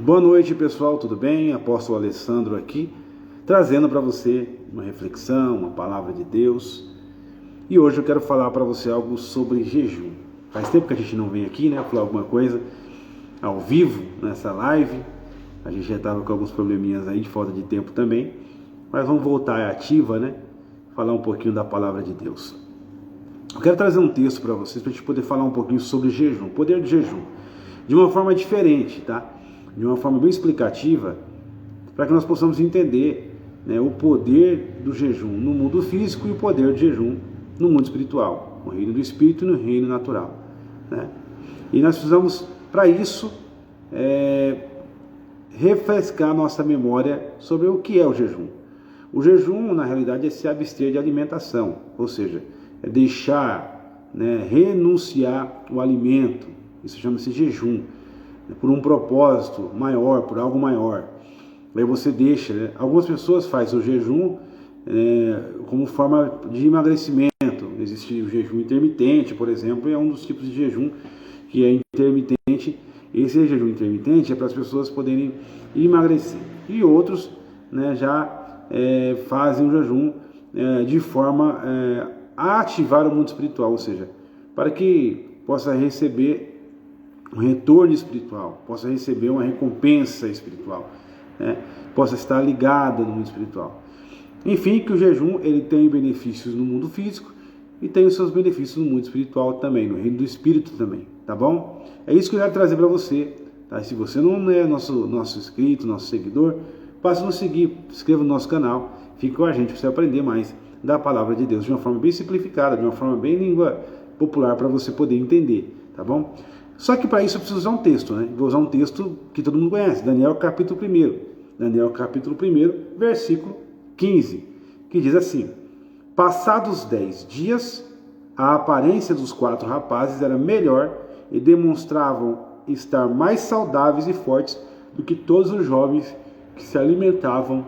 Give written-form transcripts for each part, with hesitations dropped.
Boa noite, pessoal, tudo bem? Apóstolo Alessandro aqui, trazendo para você uma reflexão, uma palavra de Deus. E hoje eu quero falar para você algo sobre jejum. Faz tempo que a gente não vem aqui, né, falar alguma coisa ao vivo nessa live. A gente já estava com alguns probleminhas aí de falta de tempo também, mas vamos voltar ativa, né? Falar um pouquinho da palavra de Deus. Eu quero trazer um texto para vocês, para a gente poder falar um pouquinho sobre jejum, o poder do jejum, de uma forma diferente, tá? De uma forma bem explicativa, para que nós possamos entender, né, o poder do jejum no mundo físico e o poder do jejum no mundo espiritual, no reino do espírito e no reino natural, né? E nós precisamos, para isso, refrescar nossa memória sobre o que é o jejum. O jejum, na realidade, é se abster de alimentação, ou seja, é deixar, né, renunciar o alimento. Isso chama-se jejum, por um propósito maior, por algo maior. Aí você deixa, né? Algumas pessoas fazem o jejum como forma de emagrecimento. Existe o jejum intermitente, por exemplo, é um dos tipos de jejum que é intermitente. Esse jejum intermitente é para as pessoas poderem emagrecer. E outros, né, já fazem o jejum de forma a ativar o mundo espiritual, ou seja, para que possa receber um retorno espiritual, possa receber uma recompensa espiritual, né? Possa estar ligado no mundo espiritual. Enfim, que o jejum ele tem benefícios no mundo físico e tem os seus benefícios no mundo espiritual também, no reino do espírito também, tá bom? É isso que eu quero trazer para você, tá? Se você não é nosso inscrito, nosso seguidor, passe a nos seguir, se inscreva no nosso canal, fique com a gente para você aprender mais da palavra de Deus de uma forma bem simplificada, de uma forma bem língua popular para você poder entender, tá bom? Só que para isso eu preciso usar um texto, né? Vou usar um texto que todo mundo conhece, Daniel capítulo 1. Daniel capítulo 1, versículo 15, que diz assim: passados 10 dias, a aparência dos 4 rapazes era melhor e demonstravam estar mais saudáveis e fortes do que todos os jovens que se alimentavam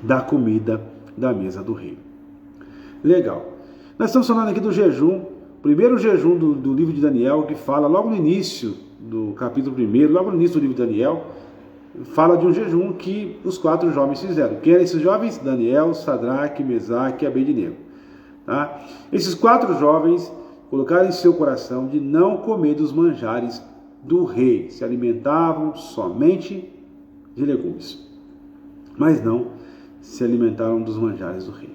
da comida da mesa do rei. Legal. Nós estamos falando aqui do jejum, primeiro jejum do livro de Daniel, que fala logo no início do capítulo 1, logo no início do livro de Daniel, fala de um jejum que os 4 jovens fizeram. Quem eram esses jovens? Daniel, Sadraque, Mesaque e Abednego. Tá? Esses 4 jovens colocaram em seu coração de não comer dos manjares do rei. Se alimentavam somente de legumes, mas não se alimentaram dos manjares do rei.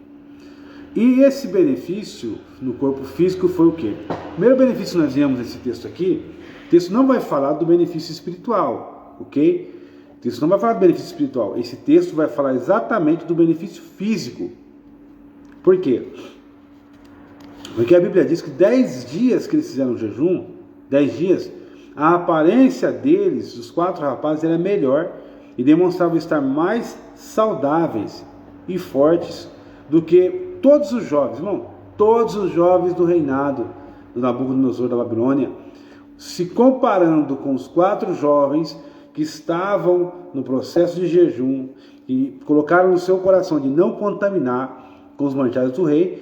E esse benefício no corpo físico foi o quê? O primeiro benefício que nós vemos nesse texto aqui, o texto não vai falar do benefício espiritual, ok? O texto não vai falar do benefício espiritual, esse texto vai falar exatamente do benefício físico. Por quê? Porque a Bíblia diz que 10 dias que eles fizeram jejum, 10 dias, a aparência deles, dos 4 rapazes, era melhor e demonstrava estar mais saudáveis e fortes do que todos os jovens, irmão, todos os jovens do reinado do Nabucodonosor da Babilônia, se comparando com os 4 jovens que estavam no processo de jejum e colocaram no seu coração de não contaminar com os manjares do rei,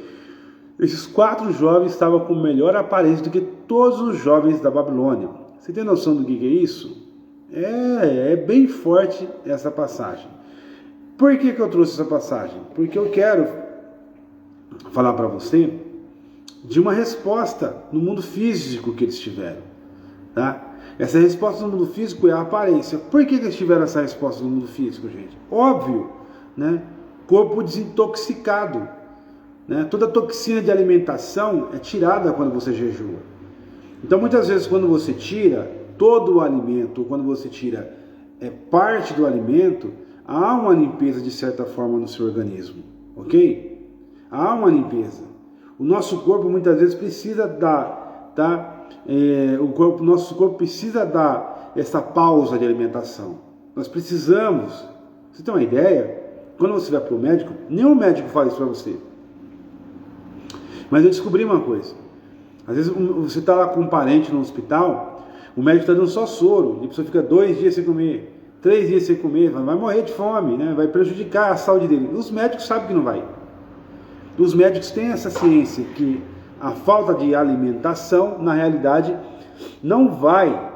esses 4 jovens estavam com melhor aparência do que todos os jovens da Babilônia. Você tem noção do que é isso? É bem forte essa passagem. Por que eu trouxe essa passagem? Porque eu quero falar para você de uma resposta no mundo físico que eles tiveram, tá? Essa resposta no mundo físico é a aparência. Por que eles tiveram essa resposta no mundo físico, gente? Óbvio, né? Corpo desintoxicado, né? Toda toxina de alimentação é tirada quando você jejua. Então, muitas vezes, quando você tira todo o alimento, ou quando você tira parte do alimento, há uma limpeza de certa forma no seu organismo, ok? Há uma limpeza. O nosso corpo muitas vezes precisa dar, tá? Nosso corpo precisa dar essa pausa de alimentação. Nós precisamos. Você tem uma ideia? Quando você vai para o médico, nenhum médico fala isso para você. Mas eu descobri uma coisa. Às vezes você está lá com um parente no hospital, o médico está dando só soro, e a pessoa fica 2 dias sem comer, 3 dias sem comer, vai morrer de fome, né? Vai prejudicar a saúde dele. Os médicos sabem que não vai. Os médicos têm essa ciência que a falta de alimentação, na realidade, não vai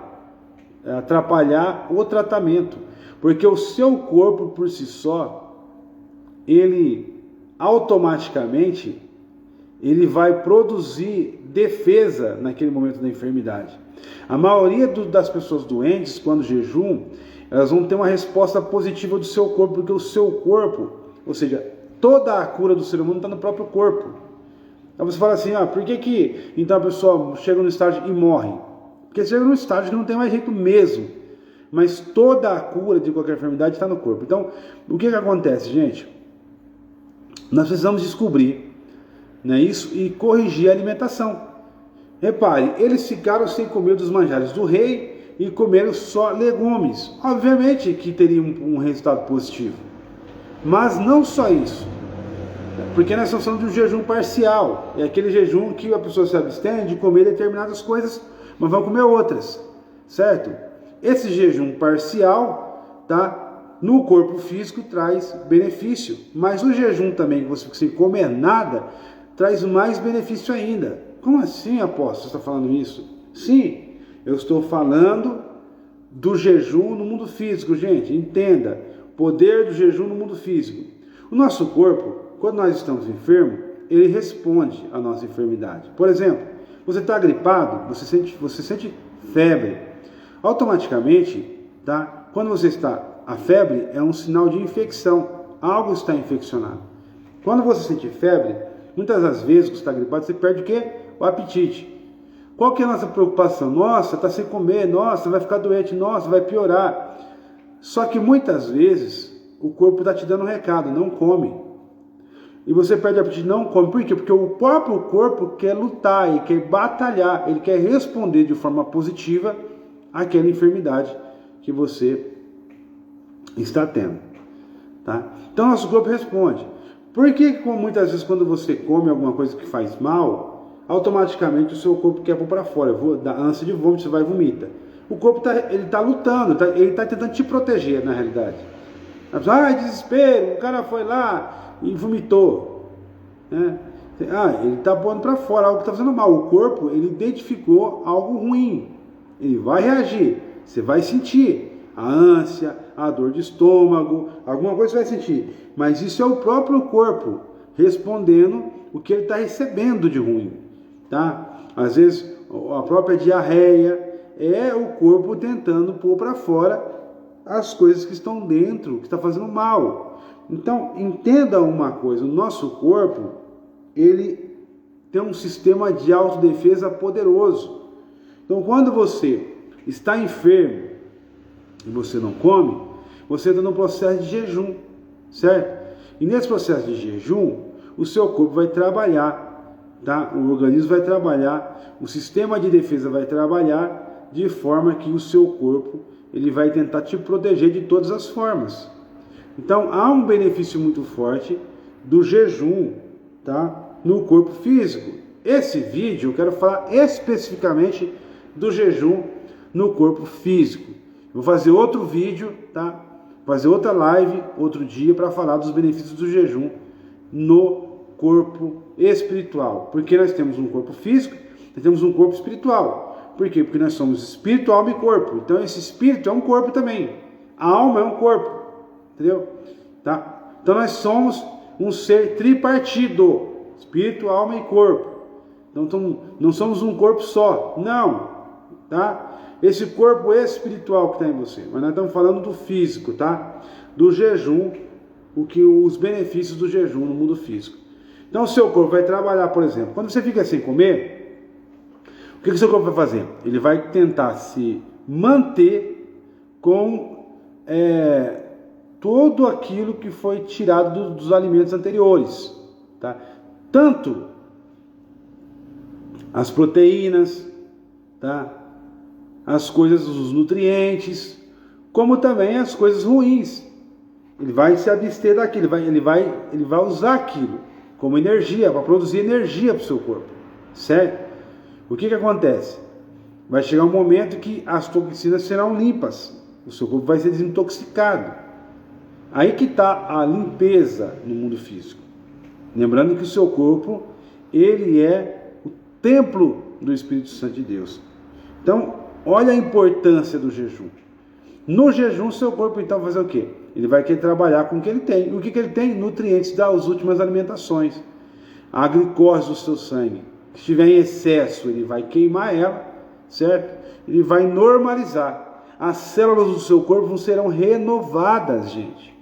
atrapalhar o tratamento, porque o seu corpo por si só, ele automaticamente ele vai produzir defesa naquele momento da enfermidade. A maioria das pessoas doentes, quando jejum, elas vão ter uma resposta positiva do seu corpo, porque o seu corpo, ou seja, toda a cura do ser humano está no próprio corpo. Então você fala assim, por que então a pessoa chega no estágio e morre? Porque chega num estágio que não tem mais jeito mesmo. Mas toda a cura de qualquer enfermidade está no corpo. Então, o que acontece, gente? Nós precisamos descobrir, né, isso e corrigir a alimentação. Repare, eles ficaram sem comer dos manjares do rei e comeram só legumes. Obviamente que teria um resultado positivo. Mas não só isso. Porque nós estamos falando de um jejum parcial. É aquele jejum que a pessoa se abstém de comer determinadas coisas, mas vai comer outras. Certo? Esse jejum parcial, tá, no corpo físico traz benefício. Mas o jejum também, que você fica sem comer nada, traz mais benefício ainda. Como assim, apóstolo, você está falando isso? Sim, eu estou falando do jejum no mundo físico, gente. Entenda, poder do jejum no mundo físico. O nosso corpo, quando nós estamos enfermos, ele responde à nossa enfermidade. Por exemplo, você está gripado, você sente febre. Automaticamente, tá? Quando você está, a febre é um sinal de infecção. Algo está infeccionado. Quando você sente febre, muitas das vezes que você está gripado, você perde o quê? O apetite. Qual que é a nossa preocupação? Nossa, está sem comer, nossa, vai ficar doente, nossa, vai piorar. Só que muitas vezes o corpo está te dando um recado, não come. E você perde o apetite, não come. Por quê? Porque o próprio corpo quer lutar, ele quer batalhar, ele quer responder de forma positiva àquela enfermidade que você está tendo. Tá? Então nosso corpo responde. Por que muitas vezes quando você come alguma coisa que faz mal, automaticamente o seu corpo quer pôr para fora? Da ânsia de vômito, você vai e vomita. O corpo está lutando, ele está tentando te proteger na realidade. Desespero, o cara foi lá e vomitou. Né? Ele está pondo para fora algo que está fazendo mal. O corpo, ele identificou algo ruim. Ele vai reagir, você vai sentir a ânsia, a dor de estômago, alguma coisa você vai sentir. Mas isso é o próprio corpo respondendo o que ele está recebendo de ruim. Tá? Às vezes a própria diarreia é o corpo tentando pôr para fora as coisas que estão dentro, que está fazendo mal. Então entenda uma coisa, o nosso corpo, ele tem um sistema de autodefesa poderoso. Então quando você está enfermo e você não come, você está no processo de jejum, certo? E nesse processo de jejum, o seu corpo vai trabalhar, tá? O organismo vai trabalhar, o sistema de defesa vai trabalhar de forma que o seu corpo ele vai tentar te proteger de todas as formas. Então há um benefício muito forte do jejum, tá? No corpo físico. Esse vídeo eu quero falar especificamente do jejum no corpo físico. Vou fazer outro vídeo, tá? Fazer outra live outro dia para falar dos benefícios do jejum no corpo espiritual. Porque nós temos um corpo físico, nós temos um corpo espiritual. Por quê? Porque nós somos espírito, alma e corpo. Então esse espírito é um corpo também. A alma é um corpo. Entendeu? Tá? Então nós somos um ser tripartido. Espírito, alma e corpo. Então não somos um corpo só. Não. Tá? Esse corpo espiritual que está em você. Mas nós estamos falando do físico, tá? Do jejum, os benefícios do jejum no mundo físico. Então o seu corpo vai trabalhar, por exemplo, quando você fica sem comer, o que o seu corpo vai fazer? Ele vai tentar se manter com tudo aquilo que foi tirado dos alimentos anteriores, tá? Tanto as proteínas, tá? As coisas, os nutrientes, como também as coisas ruins. Ele vai se abster daquilo, ele vai usar aquilo como energia, para produzir energia para o seu corpo, certo? O que acontece? Vai chegar um momento que as toxinas serão limpas, o seu corpo vai ser desintoxicado. Aí que está a limpeza no mundo físico. Lembrando que o seu corpo, ele é o templo do Espírito Santo de Deus. Então, olha a importância do jejum. No jejum, seu corpo então vai fazer o quê? Ele vai querer trabalhar com o que ele tem. E o que ele tem? Nutrientes das últimas alimentações. A glicose do seu sangue. Se estiver em excesso, ele vai queimar ela, certo? Ele vai normalizar. As células do seu corpo serão renovadas, gente.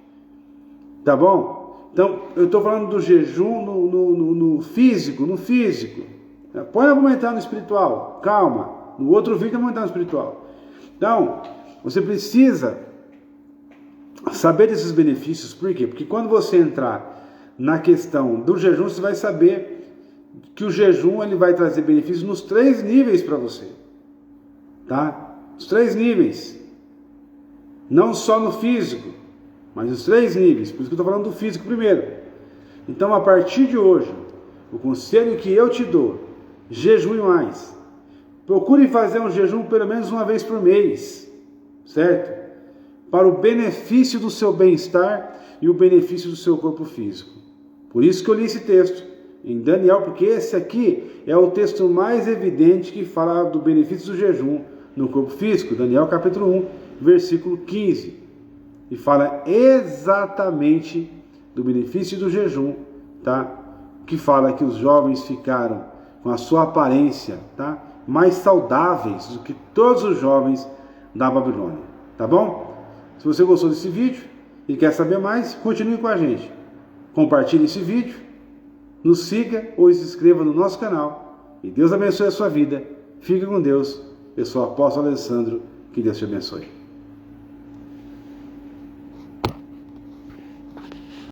Tá bom? Então, eu estou falando do jejum no físico, Pode argumentar no espiritual, calma. No outro vídeo, argumentar no espiritual. Então, você precisa saber desses benefícios. Por quê? Porque quando você entrar na questão do jejum, você vai saber que o jejum ele vai trazer benefícios nos 3 níveis para você. Tá? Os 3 níveis. Não só no físico, mas os 3 níveis. Por isso que eu estou falando do físico primeiro. Então, a partir de hoje, o conselho que eu te dou, jejue mais. Procure fazer um jejum pelo menos uma vez por mês, certo? Para o benefício do seu bem-estar e o benefício do seu corpo físico. Por isso que eu li esse texto em Daniel, porque esse aqui é o texto mais evidente que fala do benefício do jejum no corpo físico. Daniel capítulo 1, versículo 15. E fala exatamente do benefício do jejum, tá? Que fala que os jovens ficaram com a sua aparência, tá? Mais saudáveis do que todos os jovens da Babilônia, tá bom? Se você gostou desse vídeo e quer saber mais, continue com a gente. Compartilhe esse vídeo, nos siga ou se inscreva no nosso canal e Deus abençoe a sua vida. Fique com Deus. Eu sou o apóstolo Alessandro, que Deus te abençoe.